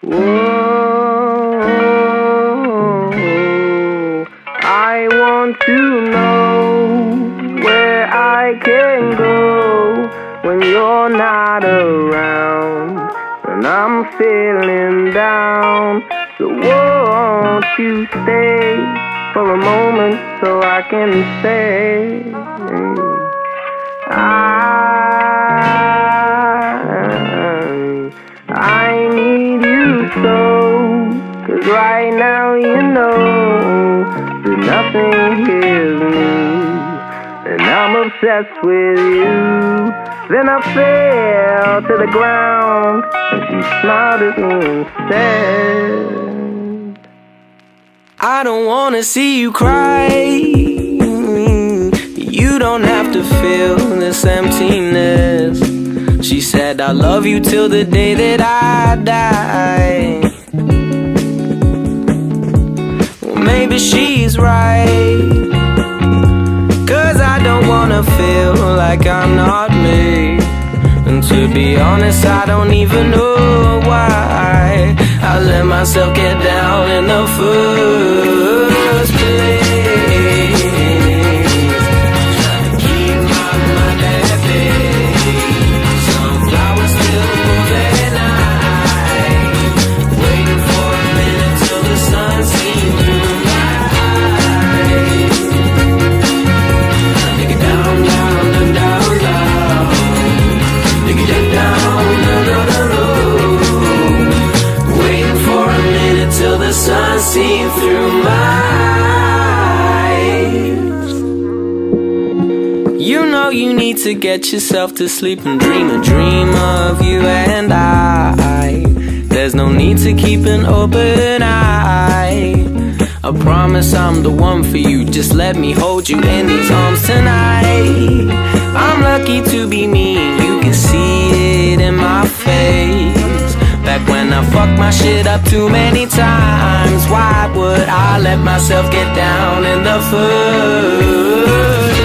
Whoa, I want to know where I can go when you're not around, and I'm feeling down. So won't you stay for a moment so I can say I need you so, 'cause right now you know that nothing heals me, and I'm obsessed with you. Then I fell to the ground, and she smiled at me and said, I don't wanna see you cry. You don't have to feel this emptiness. She said, I love you till the day that I die. Well, maybe she's right, 'cause I don't wanna feel like I'm not me. And to be honest, I don't even know why I let myself get down in the first place. Seen through my eyes. You know you need to get yourself to sleep and dream a dream of you and I. There's no need to keep an open eye. I promise I'm the one for you. Just let me hold you in these arms tonight. I'm lucky to be me, you can see it in my face. Back when I fucked my shit up too many times, why would I let myself get down in the first